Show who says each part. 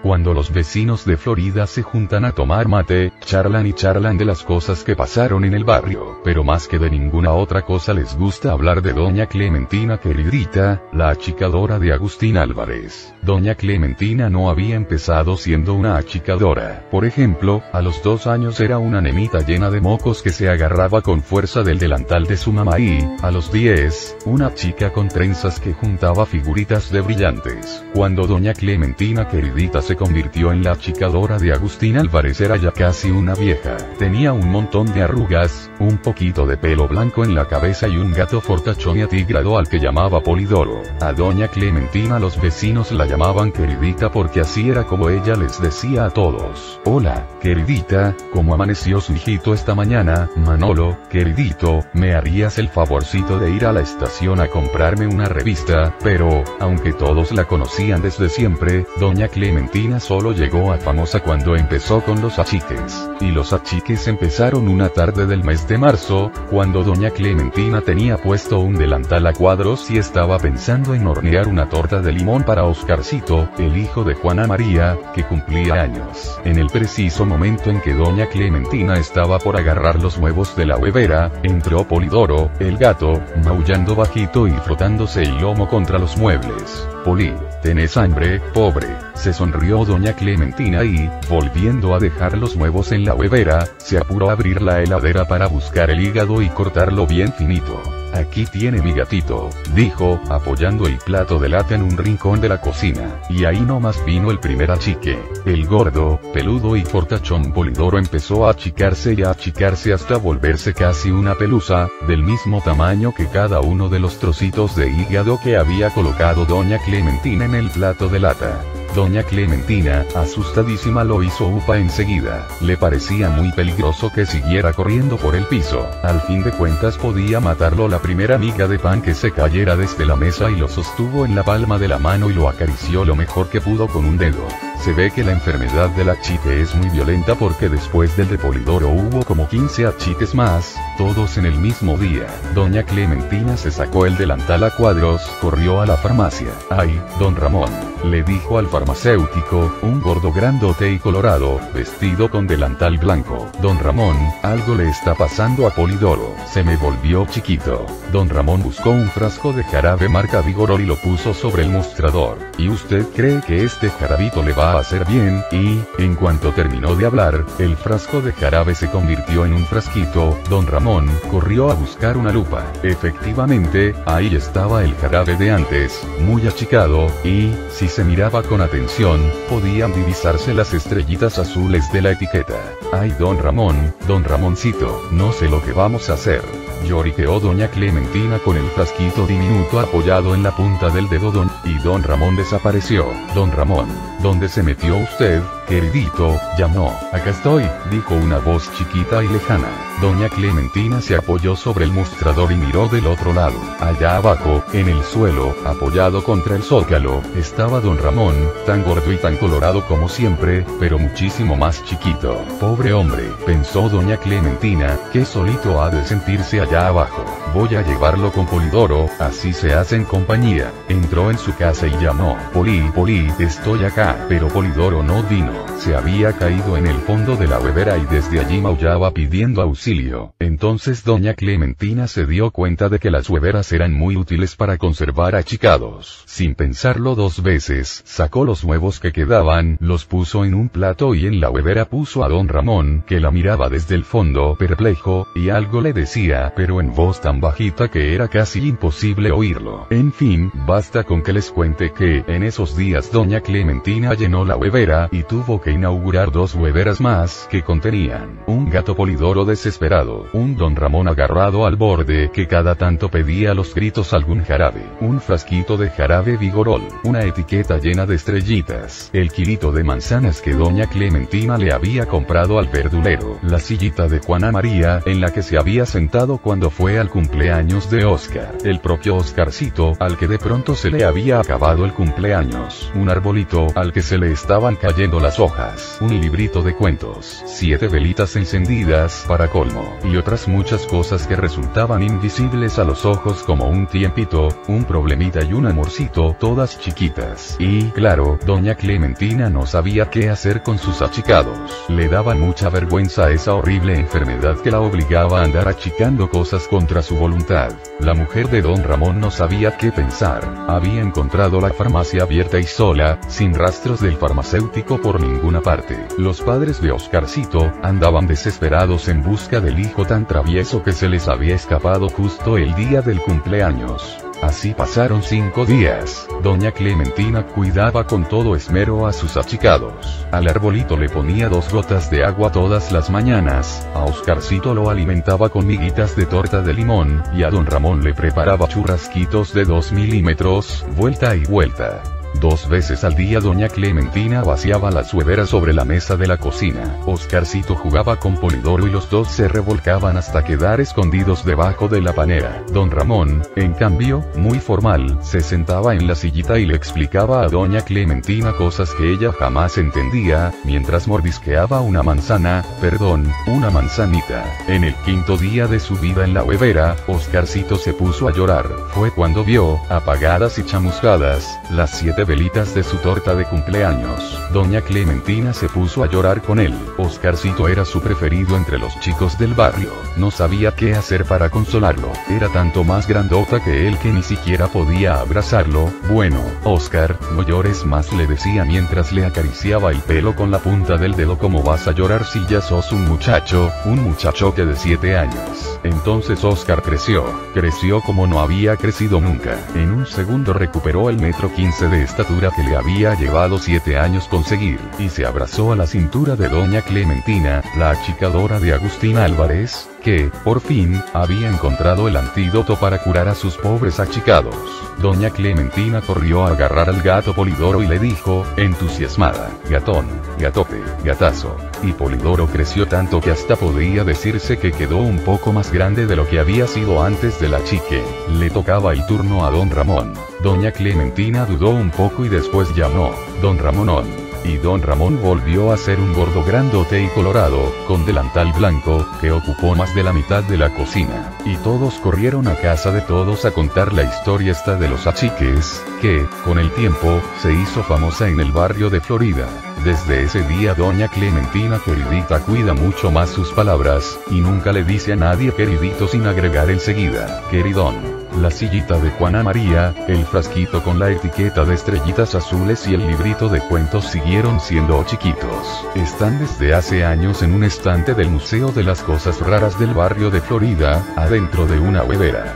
Speaker 1: Cuando los vecinos de Florida se juntan a tomar mate, charlan y charlan de las cosas que pasaron en el barrio, pero más que de ninguna otra cosa les gusta hablar de doña Clementina queridita, la achicadora de Agustín Álvarez. Doña Clementina no había empezado siendo una achicadora. Por ejemplo, a los 2 años era una nenita llena de mocos que se agarraba con fuerza del delantal de su mamá y, a los 10, una chica con trenzas que juntaba figuritas de brillantes. Cuando doña Clementina queridita se convirtió en la achicadora de Agustín Álvarez era ya casi una vieja. Tenía un montón de arrugas, un poquito de pelo blanco en la cabeza y un gato fortachón y atigrado al que llamaba Polidoro. A doña Clementina los vecinos la llamaban queridita porque así era como ella les decía a todos. Hola, queridita, ¿cómo amaneció su hijito esta mañana? Manolo, queridito, ¿me harías el favorcito de ir a la estación a comprarme una revista? Pero, aunque todos la conocían desde siempre, doña Clementina solo llegó a famosa cuando empezó con los achiques. Y los achiques empezaron una tarde del mes de marzo, cuando doña Clementina tenía puesto un delantal a cuadros y estaba pensando en hornear una torta de limón para Oscarcito, el hijo de Juana María, que cumplía años. En el preciso momento en que doña Clementina estaba por agarrar los huevos de la huevera, entró Polidoro, el gato, maullando bajito y frotándose el lomo contra los muebles. Poli, ¿tenés hambre, pobre? Se sonrió doña Clementina y, volviendo a dejar los huevos en la huevera, se apuró a abrir la heladera para buscar el hígado y cortarlo bien finito. Aquí tiene mi gatito, dijo, apoyando el plato de lata en un rincón de la cocina, y ahí nomás vino el primer achique. El gordo, peludo y fortachón Polidoro empezó a achicarse y a achicarse hasta volverse casi una pelusa, del mismo tamaño que cada uno de los trocitos de hígado que había colocado doña Clementina en el plato de lata. Doña Clementina, asustadísima, lo hizo upa enseguida. Le parecía muy peligroso que siguiera corriendo por el piso. Al fin de cuentas podía matarlo la primera miga de pan que se cayera desde la mesa y lo sostuvo en la palma de la mano y lo acarició lo mejor que pudo con un dedo. Se ve que la enfermedad del achique es muy violenta porque después del de Polidoro hubo como 15 achiques más, todos en el mismo día. Doña Clementina se sacó el delantal a cuadros, corrió a la farmacia. ¡Ay, don Ramón!, le dijo al farmacéutico, un gordo grandote y colorado, vestido con delantal blanco. Don Ramón, algo le está pasando a Polidoro. Se me volvió chiquito. Don Ramón buscó un frasco de jarabe marca Vigorol y lo puso sobre el mostrador. ¿Y usted cree que este jarabito le va a hacer bien? Y, en cuanto terminó de hablar, el frasco de jarabe se convirtió en un frasquito. Don Ramón corrió a buscar una lupa. Efectivamente, ahí estaba el jarabe de antes, muy achicado, y, si se miraba con atención, podían divisarse las estrellitas azules de la etiqueta. ¡Ay, don Ramón, don Ramoncito, no sé lo que vamos a hacer! Lloriqueó doña Clementina con el frasquito diminuto apoyado en la punta del dedo. Y don Ramón desapareció. Don Ramón, ¿dónde se metió usted, queridito? Llamó. Acá estoy, dijo una voz chiquita y lejana. Doña Clementina se apoyó sobre el mostrador y miró del otro lado. Allá abajo, en el suelo, apoyado contra el zócalo, estaba don Ramón, tan gordo y tan colorado como siempre, pero muchísimo más chiquito. Pobre hombre, pensó doña Clementina, que solito ha de sentirse allá abajo. Voy a llevarlo con Polidoro, así se hacen compañía. Entró en su casa y llamó. Poli, estoy acá. Pero Polidoro no vino. Se había caído en el fondo de la huevera y desde allí maullaba pidiendo auxilio. Entonces doña Clementina se dio cuenta de que las hueveras eran muy útiles para conservar achicados. Sin pensarlo 2 veces, sacó los huevos que quedaban, los puso en un plato y en la huevera puso a don Ramón, que la miraba desde el fondo perplejo, y algo le decía, pero en voz tan bajita que era casi imposible oírlo. En fin, basta con que les cuente que, en esos días doña Clementina llenó la huevera y tuvo que inaugurar 2 hueveras más que contenían un gato Polidoro desesperado, un don Ramón agarrado al borde que cada tanto pedía a los gritos algún jarabe, un frasquito de jarabe Vigorol, una etiqueta llena de estrellitas, el kilito de manzanas que doña Clementina le había comprado al verdulero, la sillita de Juana María en la que se había sentado cuando fue al cumpleaños de Oscar, el propio Oscarcito al que de pronto se le había acabado el cumpleaños, un arbolito al que se le estaban cayendo las las hojas, un librito de cuentos, 7 velitas encendidas para colmo, y otras muchas cosas que resultaban invisibles a los ojos como un tiempito, un problemita y un amorcito, todas chiquitas. Y, claro, doña Clementina no sabía qué hacer con sus achicados. Le daba mucha vergüenza esa horrible enfermedad que la obligaba a andar achicando cosas contra su voluntad. La mujer de don Ramón no sabía qué pensar. Había encontrado la farmacia abierta y sola, sin rastros del farmacéutico por ninguna parte. Los padres de Oscarcito andaban desesperados en busca del hijo tan travieso que se les había escapado justo el día del cumpleaños. Así pasaron 5 días. Doña Clementina cuidaba con todo esmero a sus achicados. Al arbolito le ponía 2 gotas de agua todas las mañanas, a Oscarcito lo alimentaba con miguitas de torta de limón, y a don Ramón le preparaba churrasquitos de 2 milímetros, vuelta y vuelta. 2 veces al día doña Clementina vaciaba las hueveras sobre la mesa de la cocina. Oscarcito jugaba con Polidoro y los dos se revolcaban hasta quedar escondidos debajo de la panera. Don Ramón, en cambio, muy formal, se sentaba en la sillita y le explicaba a doña Clementina cosas que ella jamás entendía, mientras mordisqueaba una manzanita. En el 5.º día de su vida en la huevera, Oscarcito se puso a llorar. Fue cuando vio, apagadas y chamuscadas, las 7 velitas de su torta de cumpleaños. Doña Clementina se puso a llorar con él. Oscarcito era su preferido entre los chicos del barrio. No sabía qué hacer para consolarlo. Era tanto más grandota que él que ni siquiera podía abrazarlo. Bueno, Oscar, no llores más, le decía mientras le acariciaba el pelo con la punta del dedo. ¿Cómo vas a llorar si ya sos un muchachote de 7 años? Entonces Oscar creció como no había crecido nunca. En un segundo recuperó el 1,15 m de estatura que le había llevado 7 años conseguir, y se abrazó a la cintura de doña Clementina, la achicadora de Agustín Álvarez, que, por fin, había encontrado el antídoto para curar a sus pobres achicados. Doña Clementina corrió a agarrar al gato Polidoro y le dijo, entusiasmada, gatón, gatote, gatazo. Y Polidoro creció tanto que hasta podía decirse que quedó un poco más grande de lo que había sido antes del achique. Le tocaba el turno a don Ramón. Doña Clementina dudó un poco y después llamó, don Ramonón. Y don Ramón volvió a ser un gordo grandote y colorado, con delantal blanco, que ocupó más de la mitad de la cocina. Y todos corrieron a casa de todos a contar la historia esta de los achiques, que, con el tiempo, se hizo famosa en el barrio de Florida. Desde ese día doña Clementina queridita cuida mucho más sus palabras, y nunca le dice a nadie queridito sin agregar enseguida, queridón. La sillita de Juana María, el frasquito con la etiqueta de estrellitas azules y el librito de cuentos siguieron siendo chiquitos. Están desde hace años en un estante del Museo de las Cosas Raras del barrio de Florida, adentro de una huevera.